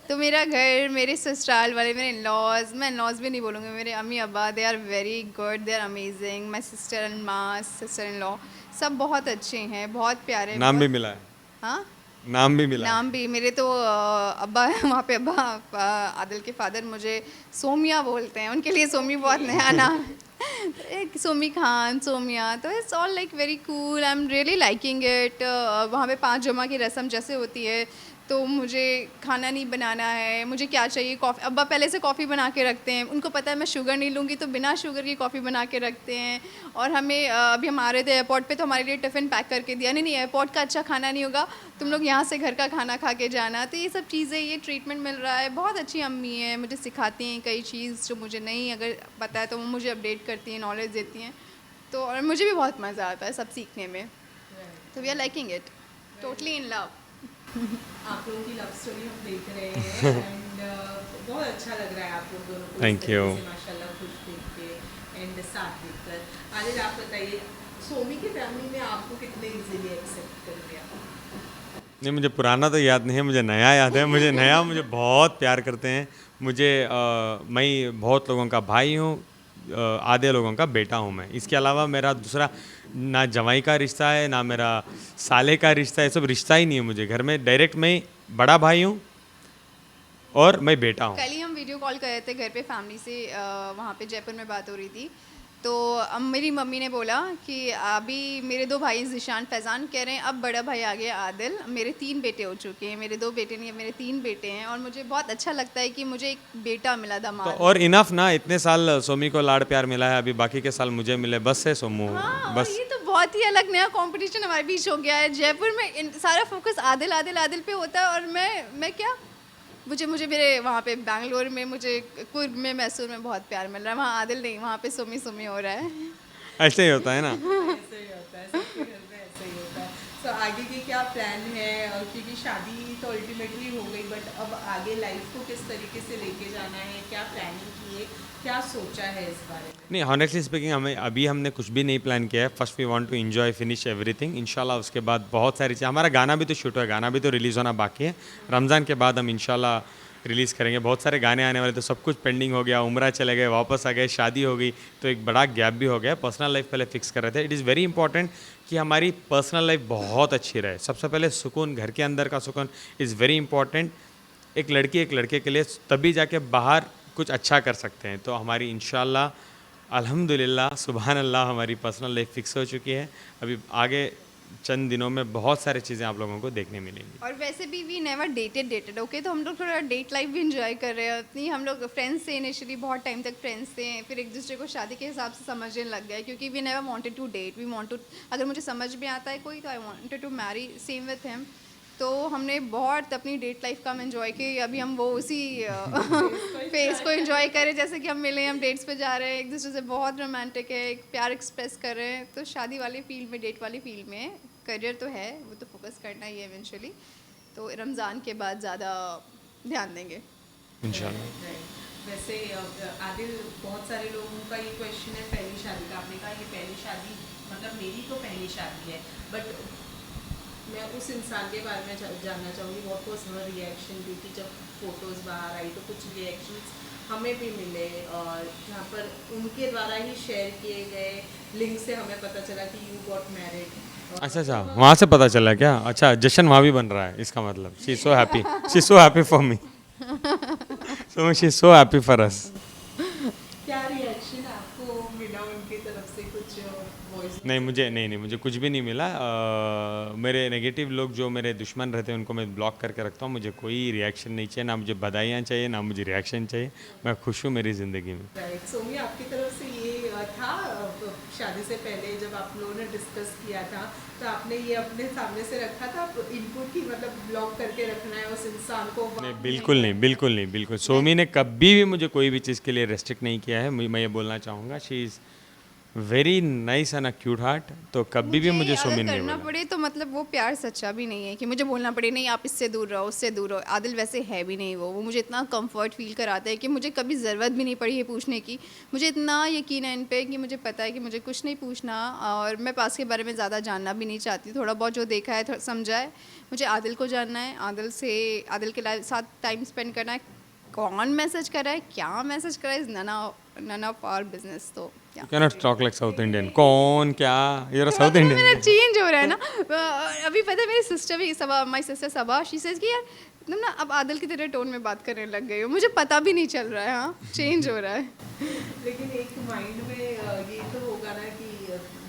Speaker 2: तो मेरा घर, मेरे ससुराल वाले, मेरे इन-लॉज, मैं इन-लॉज भी नहीं बोलूँगी, मेरे अम्मी अब्बा, they are very good, they are amazing. My sister and माँ, सिस्टर इन लॉ, सब बहुत अच्छे हैं, बहुत प्यारे।
Speaker 1: नाम भी मिला है?
Speaker 2: हाँ,
Speaker 1: नाम भी मिला?
Speaker 2: नाम भी मेरे तो अब्बा, वहाँ पे अब्बा, आदिल के फादर मुझे सोमिया बोलते हैं, उनके लिए सोमी बहुत नया नाम है। एक सोमी खान, सोमिया, तो it's all like very cool, I am really liking it. वहाँ पे 5 जुमा की रस्म जैसे होती है, तो मुझे खाना नहीं बनाना है, मुझे क्या चाहिए, कॉफ़ी। अब्बा पहले से कॉफ़ी बना के रखते हैं, उनको पता है मैं शुगर नहीं लूँगी, तो बिना शुगर की कॉफ़ी बना के रखते हैं। और हमें अभी हम आ रहे थे एयरपोर्ट पे, तो हमारे लिए टिफ़िन पैक करके दिया, नहीं नहीं एयरपोर्ट का अच्छा खाना नहीं होगा, तुम लोग यहाँ से घर का खाना खा के जाना। तो ये सब चीज़ें, ये ट्रीटमेंट मिल रहा है। बहुत अच्छी अम्मी हैं, मुझे सिखाती हैं कई चीज़ जो मुझे नहीं अगर पता है तो वो मुझे अपडेट करती हैं, नॉलेज देती हैं। तो और मुझे भी बहुत मज़ा आता है सब सीखने में। तो we are liking it, totally in love.
Speaker 3: आप लोगों की लव स्टोरी हम देख रहे हैं एंड बहुत अच्छा लग रहा है आप लोग दोनों को
Speaker 1: Thank you.
Speaker 3: माशाल्लाह खुश देख के एंड साथ देखकर। आदिल आप बताइए, सोमी की फैमिली में आपको कितने इजीली एक्सेप्ट कर लिया?
Speaker 1: नहीं, मुझे पुराना तो याद नहीं है, मुझे नया याद है। मुझे नया, मुझे बहुत प्यार करते हैं। मुझे मैं बहुत लोगों का भाई हूँ, आधे लोगों का बेटा हूँ मैं। इसके अलावा मेरा दूसरा ना जवाई का रिश्ता है, ना मेरा साले का रिश्ता है, सब रिश्ता ही नहीं है मुझे। घर में डायरेक्ट मैं बड़ा भाई हूँ और मैं बेटा हूँ।
Speaker 2: कल ही हम वीडियो कॉल कर रहे थे घर पे फैमिली से, वहाँ पे जयपुर में बात हो रही थी। तो अब मेरी मम्मी ने बोला कि अभी मेरे 2 भाई ज़ीशान फैज़ान कह रहे हैं अब बड़ा भाई आ गया आदिल, मेरे 3 बेटे हो चुके हैं, मेरे 2 बेटे नहीं, मेरे 3 बेटे हैं। और मुझे बहुत अच्छा लगता है कि मुझे एक बेटा मिला
Speaker 1: तो
Speaker 2: दामाद।
Speaker 1: और इनफ ना, इतने साल सोमी को लाड़ प्यार मिला है, अभी बाकी के साल मुझे मिले, बस है सोमू।
Speaker 2: हाँ, और
Speaker 1: बस
Speaker 2: ये तो बहुत ही अलग नया कंपटीशन हमारे बीच हो गया है। जयपुर में सारा फोकस आदिल आदिल आदिल पे होता है, और मैं क्या, मुझे मेरे वहाँ पे बैंगलोर में, मुझे कुर्ग में, मैसूर में बहुत प्यार मिल रहा है। वहाँ आदिल नहीं, वहाँ पे सुमी सुमी हो रहा है।
Speaker 1: ऐसे ही होता है ना।
Speaker 3: ऐसे ही होता है, सबके घर में ऐसे ही होता है। सो आगे की क्या प्लान है? और क्योंकि शादी तो अल्टीमेटली हो गई, बट अब आगे लाइफ को किस तरीके से लेके जाना है, क्या प्लानिंग की है, क्या सोचा है इस बारे में?
Speaker 1: नहीं, हॉनेस्टली स्पीकिंग हमने कुछ भी नहीं प्लान किया है। First we want to enjoy, finish everything. इंशाल्लाह उसके बाद बहुत सारी चीज़, हमारा गाना भी तो शूट हुआ है, गाना भी तो रिलीज़ होना बाकी है। रमज़ान के बाद हम इंशाल्लाह रिलीज़ करेंगे। बहुत सारे गाने आने वाले, तो सब कुछ पेंडिंग हो गया। उम्रा चले गए, वापस आ गए, शादी हो गई, तो एक बड़ा गैप भी हो गया। पर्सनल लाइफ पहले फिक्स कर रहे थे। इट इज़ वेरी इंपॉर्टेंट कि हमारी पर्सनल लाइफ बहुत अच्छी रहे। सबसे पहले सुकून, घर के अंदर का सुकून इज़ वेरी इंपॉर्टेंट। एक लड़की एक लड़के के लिए, तभी जाके बाहर कुछ अच्छा कर सकते हैं। तो हमारी इंशाल्लाह अल्हम्दुलिल्लाह सुबहान अल्लाह हमारी पर्सनल लाइफ फिक्स हो चुकी है। अभी आगे चंद दिनों में बहुत सारी चीज़ें आप लोगों को देखने मिलेंगी।
Speaker 2: और वैसे भी वी नेवर डेटेड ओके, तो हम लोग थोड़ा डेट लाइफ भी इंजॉय कर रहे हैं अपनी। हम लोग फ्रेंड्स थे इनिशियली, बहुत टाइम तक फ्रेंड्स थे, फिर एक दूसरे को शादी के हिसाब से समझने लग गए, क्योंकि we never wanted to date, we want to, अगर मुझे समझ में आता है कोई, तो I wanted to marry same with him. तो हमने बहुत अपनी डेट लाइफ का हम एंजॉय किए। अभी हम वो उसी फेस को एंजॉय करें, जैसे कि हम मिले, हम डेट्स पे जा रहे हैं, एक दूसरे से बहुत रोमांटिक है, एक प्यार एक्सप्रेस कर रहे हैं। तो शादी वाली फील्ड में, डेट वाली फील्ड में करियर तो है, वो तो फोकस करना ही है इवेंचुअली। तो रमज़ान के बाद ज़्यादा ध्यान देंगे
Speaker 1: इंशाल्लाह।
Speaker 3: वैसे आदिल, बहुत सारे लोगों का ये क्वेश्चन है पहली शादी का। आपने कहा ये पहली शादी, मतलब मेरी तो पहली शादी है, बट मैं उस इंसान के बारे में जानना चाहूँगी व्हाट वाज हर रिएक्शन, क्योंकि जब फोटोज़ बाहर आई तो कुछ रिएक्शंस हमें भी मिले, और जहाँ पर उनके द्वारा ही शेयर किए गए लिंक से हमें पता चला कि यू गॉट मैरिड।
Speaker 1: अच्छा, वहाँ से पता चला क्या? अच्छा, जश्न वहाँ भी बन रहा है, इसका मतलब she is so happy, she is so happy for me, so she is so happy for us.
Speaker 3: क्या रिएक्शन आपको मिला उनकी तरफ से? कुछ वॉइस?
Speaker 1: नहीं, मुझे कुछ भी नहीं मिला। मेरे नेगेटिव लोग जो मेरे दुश्मन रहते हैं उनको मैं ब्लॉक करके रखता हूँ। मुझे कोई रिएक्शन नहीं चाहिए, ना मुझे बधाइयाँ चाहिए, ना मुझे रिएक्शन चाहिए। मैं खुश हूँ मेरी ज़िंदगी में।
Speaker 3: राइट। सोमी, आपकी तरफ से ये था शादी से पहले जब आप लोगों ने डिस्कस किया था, तो आपने ये अपने सामने से रखा था इनपुट की, मतलब ब्लॉक करके रखना है उस इंसान को?
Speaker 1: नहीं, बिल्कुल। सोमी ने कभी भी मुझे कोई भी चीज़ के लिए रेस्ट्रिक्ट नहीं किया है। मैं ये बोलना चाहूँगा, she is very nice and a cute heart. तो कभी भी मुझे सोमी ने नहीं
Speaker 2: करना
Speaker 1: बोला।
Speaker 2: पड़े तो मतलब वो प्यार सच्चा भी नहीं है कि मुझे बोलना पड़े नहीं आप इससे दूर रहो, उससे दूर रहो। आदिल वैसे है भी नहीं, वो मुझे इतना कंफर्ट फील कराता है कि मुझे कभी ज़रूरत भी नहीं पड़ी ये पूछने की। मुझे इतना यकीन है इन पे कि मुझे पता है कि मुझे कुछ नहीं पूछना, और मैं पास के बारे में ज़्यादा जानना भी नहीं चाहती। थोड़ा बहुत जो देखा है समझा है, मुझे आदिल को जानना है, आदिल के साथ टाइम स्पेंड करना है। कौन मैसेज कर रहा है, क्या मैसेज कर रहा है, नन ऑफ आवर बिजनेस। तो
Speaker 1: You cannot talk like South Indian. कौन क्या? You're a South Indian.
Speaker 2: मेरा चेंज हो रहा है ना। अभी पता है मेरी सिस्टर भी, my sister Saba, she says कि यार एकदम ना अब आदिल की तरह टोन में बात करने लग गई हूँ, मुझे पता भी नहीं चल रहा है, हाँ चेंज हो रहा है।
Speaker 3: लेकिन एक माइंड में ये तो होगा ना कि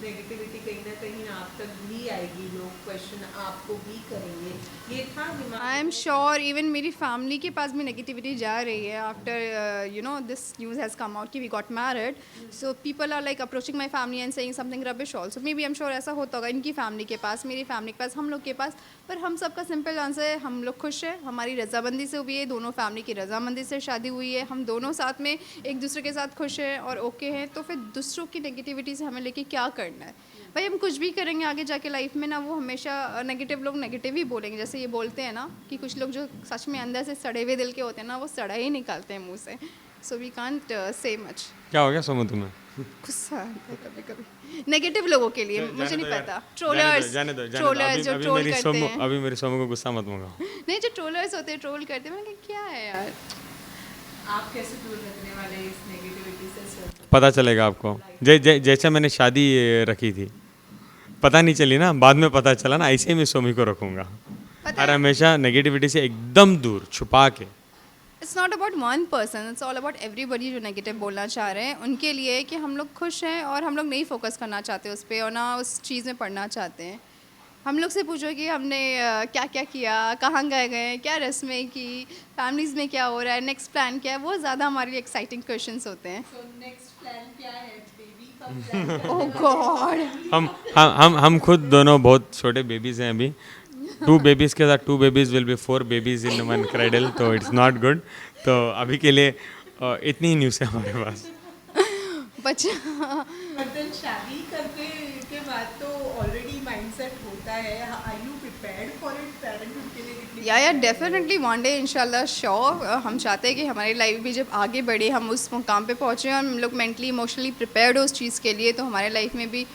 Speaker 3: नेगेटिविटी कहीं ना कहीं आप तक भी आएगी, लोग क्वेश्चन आपको भी करेंगे, ये था दिमाग
Speaker 2: आई एम श्योर इवन मेरी फैमिली के पास भी नेगेटिविटी जा रही है after you know this news has come out कि we got married, so people are like approaching my family and saying something rubbish also. Maybe I am sure ऐसा होता होगा इनकी फैमिली के पास, मेरी फैमिली के पास, हम लोग के पास, पर हम सबका सिंपल आंसर है हम लोग खुश हैं, हमारी रजामंदी से हुई है, दोनों फैमिली की रजामंदी से शादी हुई है, हम दोनों साथ में एक दूसरे के साथ खुश हैं और ओके हैं, तो फिर दूसरों की नेगेटिविटी से हमें लेके क्या करना है भाई। हम कुछ भी करेंगे आगे जाके लाइफ में ना, वो हमेशा नेगेटिव लोग नेगेटिव ही बोलेंगे। जैसे ये बोलते हैं ना कि कुछ लोग जो सच में अंदर से सड़े हुए दिल के होते हैं ना, वो सड़ा ही निकालते हैं मुंह से। So we can't say much.
Speaker 1: क्या हो गया सोमू तुम्हें?
Speaker 2: गुस्सा आता है कभी कभी नेगेटिव लोगों के लिए, मुझे नहीं पता। ट्रोलर्स
Speaker 1: जाने दो
Speaker 2: ट्रोलर्स जो ट्रोल करते हैं,
Speaker 1: अभी मेरी सोमू को गुस्सा मत मंगाओ।
Speaker 2: नहीं जो ट्रोलर्स होते हैं ट्रोल करते हैं, मैंने कहा क्या है यार।
Speaker 3: आप कैसे दूर रखने वाले हैं इस नेगेटिविटी से सर?
Speaker 1: पता चलेगा आपको, जैसे मैंने शादी रखी थी, पता नहीं चली ना, बाद में पता चला ना, ऐसे ही मैं सोमी को रखूँगा
Speaker 2: पता
Speaker 1: और हमेशा नेगेटिविटी से एकदम दूर छुपा के।
Speaker 2: It's not about one person, it's all about everybody जो नेगेटिव बोलना चाह रहे हैं उनके लिए कि हम लोग खुश हैं और हम लोग नहीं फोकस करना चाहते उस पर और ना उस चीज़ में पढ़ना चाहते हैं। हम लोग से पूछो कि हमने क्या क्या किया, कहाँ गए गए, क्या रस्में की, फैमिलीज़ में क्या हो रहा है, नेक्स्ट प्लान क्या है, वो ज़्यादा हमारे लिए एक्साइटिंग क्वेश्चंस होते हैं।
Speaker 3: तो नेक्स्ट प्लान क्या है? बेबी का प्लान?
Speaker 2: ओह गॉड।
Speaker 1: हम खुद दोनों बहुत छोटे बेबीज हैं अभी। 2 बेबीज के साथ 2 babies will be 4 babies in 1 cradle, तो इट्स नॉट गुड। तो अभी के लिए इतनी ही न्यूज़ है हमारे पास।
Speaker 2: बच्चा
Speaker 3: मतलब शादी करने के बाद तो ऑलरेडी माइंडसेट होता है, are you prepared for it parenthood के लिए? कितनी
Speaker 2: या डेफिनेटली वन डे इंशाल्लाह श्योर। हम चाहते हैं कि हमारी लाइफ भी जब आगे बढ़े, हम उस मुकाम पे पहुँचे और हम लोग मेंटली इमोशनली प्रिपेयर्ड हो उस चीज़ के लिए, तो हमारे लाइफ में भी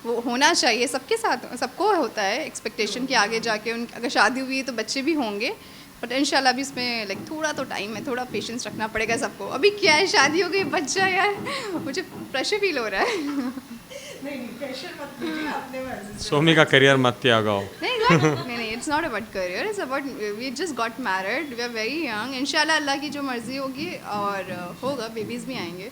Speaker 2: वो होना चाहिए। सबके साथ सबको होता है एक्सपेक्टेशन कि आगे जाके उन अगर शादी हुई है तो बच्चे भी होंगे, बट इंशाल्लाह भी इसमें लाइक थोड़ा तो टाइम है, थोड़ा पेशेंस रखना पड़ेगा सबको। अभी क्या है, शादी हो गई, बच्चा, यार मुझे प्रेशर फील हो रहा है।
Speaker 3: नहीं प्रेशर मत लीजिए, अपने मर्जी से।
Speaker 1: सोमी का करियर मत त्यागाओ।
Speaker 2: नहीं, it's not about career, it's about we just got married, we are very young. इंशाल्लाह अल्लाह की जो मर्ज़ी होगी और होगा, बेबीज़ भी आएंगे।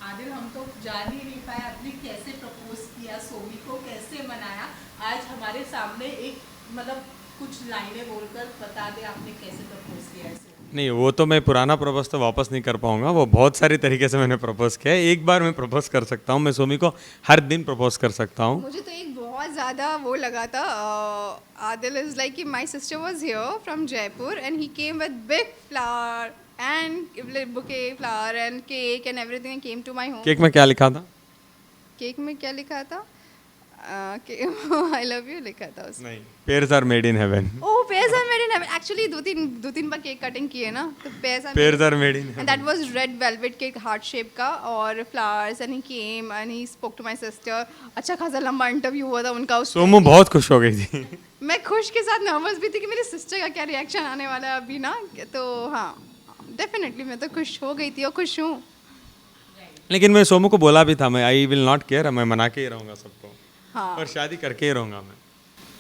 Speaker 3: आदिल, हम तो जान ही नहीं पाए आपने कैसे प्रपोज किया, सोमी को कैसे मनाया। आज हमारे सामने एक मतलब कुछ लाइनें बोलकर बता दे आपने कैसे प्रपोज किया है।
Speaker 1: नहीं, वो तो मैं पुराना प्रपोज तो वापस नहीं कर पाऊंगा, वो बहुत सारी तरीके से मैंने प्रपोज किया है। एक बार मैं प्रपोज कर सकता हूँ, मैं सोमी को हर दिन प्रपोज कर सकता हूँ।
Speaker 2: मुझे तो एक बहुत ज़्यादा वो लगा था, आदिल इज़ लाइक कि my sister was here from Jaipur and he came with big flower and bouquet flower and cake and everything came to my home.
Speaker 1: Cake में क्या लिखा था?
Speaker 2: केक में क्या लिखा था? आई लव यू लिखा था उसमें।
Speaker 1: नहीं, pairs are made in heaven.
Speaker 2: Oh, pairs are made in heaven. Actually दो तीन बार केक कटिंग किए ना, तो
Speaker 1: pairs are made in
Speaker 2: and that was red velvet cake heart shape का और flowers and he came and he spoke to my sister. अच्छा खासा लंबा इंटरव्यू हुआ था उनका उसमें।
Speaker 1: सोमू बहुत खुश हो गई थी।
Speaker 2: मैं खुश के साथ नर्वस भी थी कि मेरी सिस्टर का क्या रिएक्शन आने वाला है अभी ना, तो हाँ डेफिनेटली मैं तो खुश हो गई थी और खुश हूँ।
Speaker 1: लेकिन मैं सोमू को बोला भी था, मैं आई विल नॉट केयर, मैं मना के ही रहूँगा सबको,
Speaker 2: हाँ
Speaker 1: और शादी करके ही रहूँगा मैं।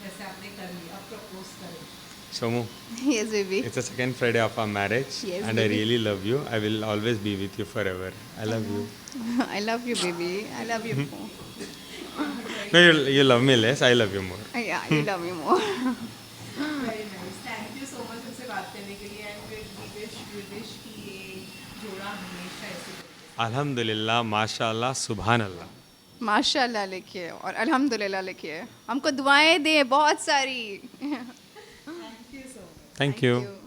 Speaker 3: जैसे आपने कर लिया, अब प्रपोज करें।
Speaker 1: Somu,
Speaker 2: yes baby,
Speaker 1: it's the second Friday of our marriage,
Speaker 2: Yes,
Speaker 1: and I
Speaker 2: baby.
Speaker 1: really love you. I will always be with you forever. I love you.
Speaker 2: I love you baby, I love you more.
Speaker 1: No, you love me less. I love you more.
Speaker 2: Yeah, you love me more.
Speaker 3: Very nice, thank you so much हमसे बात करने के लिए एंड वी विश कि ये जोड़ा हमेशा ऐसे रहे।
Speaker 1: अल्हम्दुलिल्लाह, माशाअल्लाह, सुभान अल्लाह।
Speaker 2: माशाल्लाह लिखिए और अल्हम्दुलिल्लाह लिखिए, हमको दुआएं दें बहुत सारी।
Speaker 3: Thank you so much.
Speaker 1: Thank you.
Speaker 2: you.